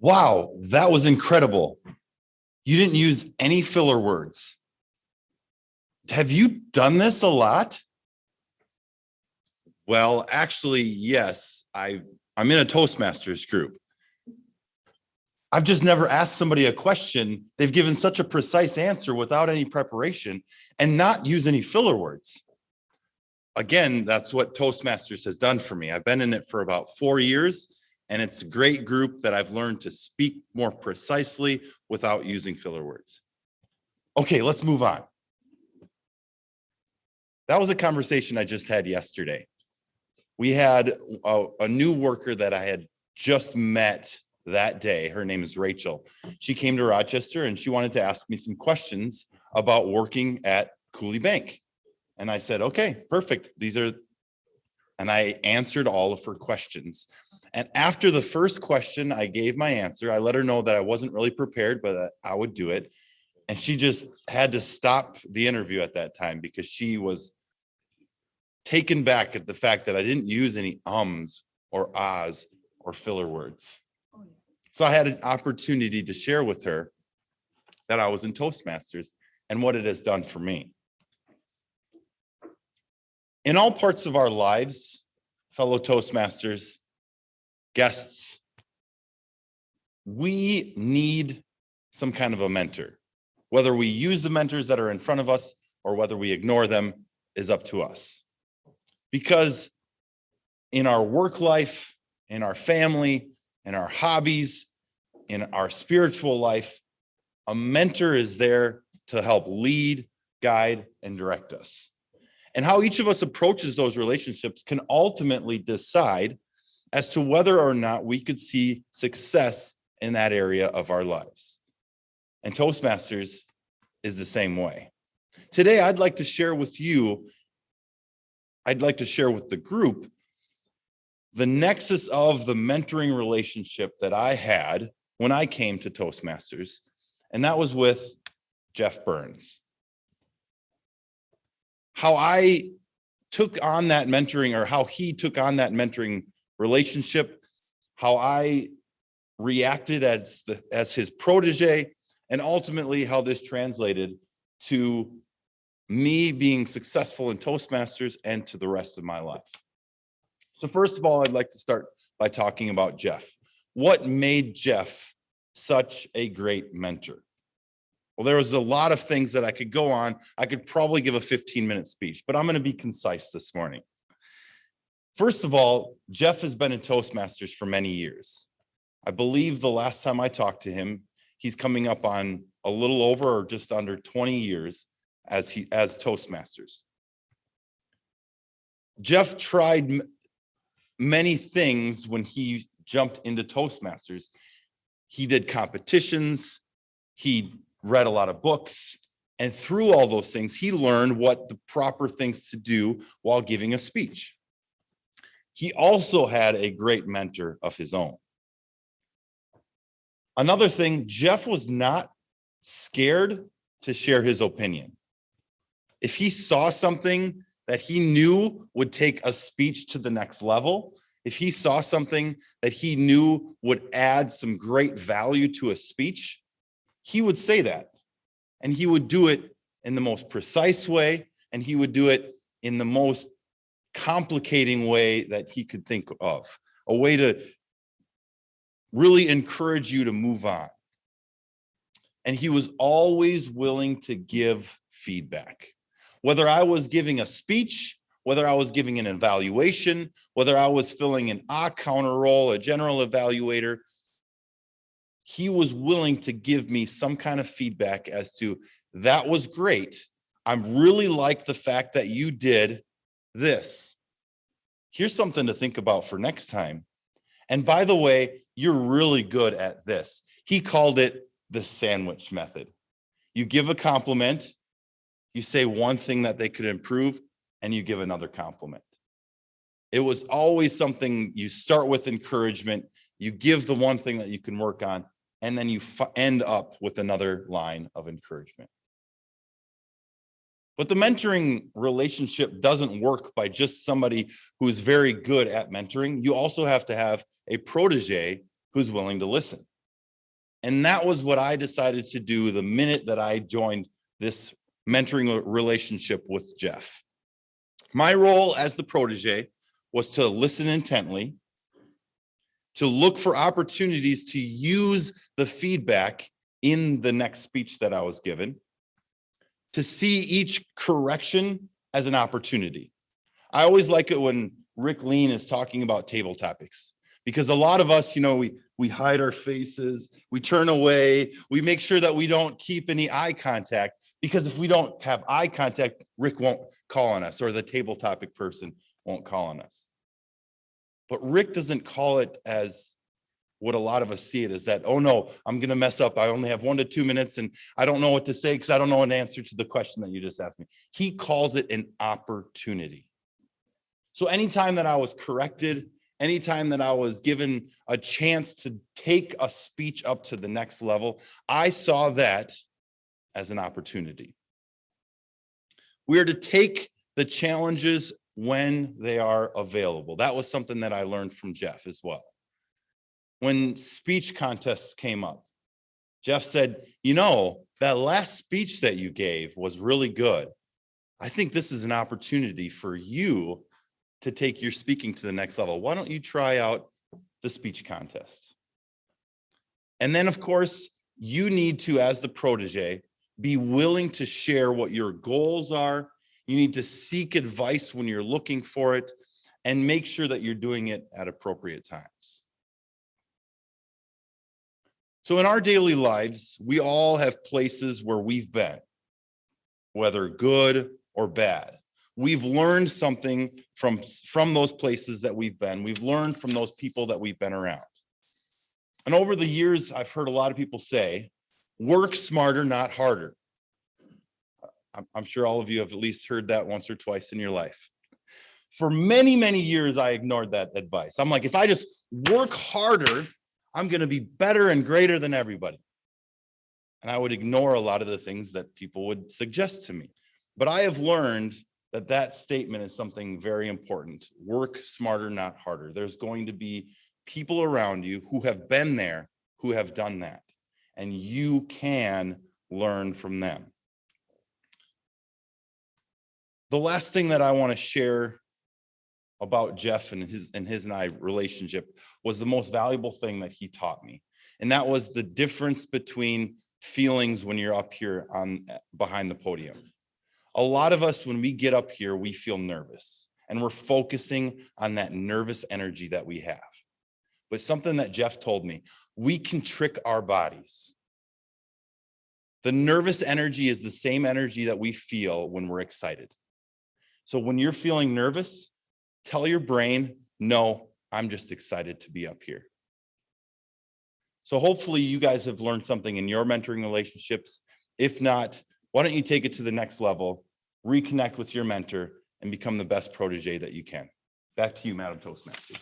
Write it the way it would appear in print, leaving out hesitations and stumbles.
Wow, that was incredible. You didn't use any filler words. Have you done this a lot? Well, actually, yes. I'm in a Toastmasters group. I've just never asked somebody a question. They've given such a precise answer without any preparation and not use any filler words. Again, that's what Toastmasters has done for me. I've been in it for about 4 years, and it's a great group that I've learned to speak more precisely without using filler words. Okay, let's move on. That was a conversation I just had yesterday. We had a new worker that I had just met that day. Her name is Rachel. She came to Rochester and she wanted to ask me some questions about working at Cooley Bank. And I said, okay, perfect. And I answered all of her questions. And after the first question, I gave my answer. I let her know that I wasn't really prepared, but that I would do it. And she just had to stop the interview at that time because she was taken back at the fact that I didn't use any ums or ahs or filler words. So I had an opportunity to share with her that I was in Toastmasters and what it has done for me. In all parts of our lives, fellow Toastmasters, guests, we need some kind of a mentor. Whether we use the mentors that are in front of us or whether we ignore them is up to us. Because in our work life, in our family, in our hobbies, in our spiritual life, a mentor is there to help lead, guide, and direct us. And how each of us approaches those relationships can ultimately decide as to whether or not we could see success in that area of our lives. And Toastmasters is the same way. Today, I'd like to share with the group the nexus of the mentoring relationship that I had when I came to Toastmasters, and that was with Jeff Burns. How I took on that mentoring, or how he took on that mentoring relationship, how I reacted as his protege, and ultimately how this translated to me being successful in Toastmasters and to the rest of my life. So first of all, I'd like to start by talking about Jeff. What made Jeff such a great mentor? Well, there was a lot of things that I could go on. I could probably give a 15-minute speech, but I'm going to be concise this morning. First of all, Jeff has been in Toastmasters for many years. I believe the last time I talked to him, he's coming up on a little over or just under 20 years as Toastmasters. Jeff tried many things when he jumped into Toastmasters. He did competitions, he read a lot of books, and through all those things, he learned what the proper things to do while giving a speech. He also had a great mentor of his own. Another thing, Jeff was not scared to share his opinion. If he saw something that he knew would take a speech to the next level, if he saw something that he knew would add some great value to a speech, he would say that. And he would do it in the most precise way, and he would do it in the most complicating way that he could think of, a way to really encourage you to move on. And he was always willing to give feedback. Whether I was giving a speech, whether I was giving an evaluation, whether I was filling an counter role, a general evaluator, he was willing to give me some kind of feedback as to, that was great. I really like the fact that you did this. Here's something to think about for next time. And by the way, you're really good at this. He called it the sandwich method. You give a compliment, you say one thing that they could improve, and you give another compliment. It was always something, you start with encouragement, you give the one thing that you can work on, and then you end up with another line of encouragement. But the mentoring relationship doesn't work by just somebody who's very good at mentoring. You also have to have a protege who's willing to listen. And that was what I decided to do the minute that I joined this mentoring relationship with Jeff. My role as the protege was to listen intently, to look for opportunities to use the feedback in the next speech that I was given, to see each correction as an opportunity. I always like it when Rick Lean is talking about table topics, because a lot of us, we hide our faces, we turn away, we make sure that we don't keep any eye contact, because if we don't have eye contact, Rick won't call on us, or the table topic person won't call on us. But Rick doesn't call it as what a lot of us see it as, that, oh no, I'm going to mess up. I only have 1 to 2 minutes and I don't know what to say because I don't know an answer to the question that you just asked me. He calls it an opportunity. So anytime that I was corrected, anytime that I was given a chance to take a speech up to the next level, I saw that as an opportunity. We are to take the challenges when they are available. That was something that I learned from Jeff as well. When speech contests came up, Jeff said, that last speech that you gave was really good. I think this is an opportunity for you to take your speaking to the next level. Why don't you try out the speech contest? And then, of course, you need to, as the protege, be willing to share what your goals are. You need to seek advice when you're looking for it, and make sure that you're doing it at appropriate times. So in our daily lives, we all have places where we've been, whether good or bad. We've learned something from those places that we've been. We've learned from those people that we've been around. And over the years, I've heard a lot of people say, work smarter, not harder. I'm sure all of you have at least heard that once or twice in your life. For many, many years, I ignored that advice. I'm like, if I just work harder, I'm going to be better and greater than everybody. And I would ignore a lot of the things that people would suggest to me. But I have learned that statement is something very important. Work smarter, not harder. There's going to be people around you who have been there, who have done that, and you can learn from them. The last thing that I want to share about Jeff and his and I relationship was the most valuable thing that he taught me. And that was the difference between feelings when you're up here behind the podium. A lot of us, when we get up here, we feel nervous, and we're focusing on that nervous energy that we have. But something that Jeff told me, we can trick our bodies. The nervous energy is the same energy that we feel when we're excited. So when you're feeling nervous, tell your brain, no, I'm just excited to be up here. So hopefully you guys have learned something in your mentoring relationships. If not, why don't you take it to the next level, reconnect with your mentor, and become the best protege that you can. Back to you, Madam Toastmaster.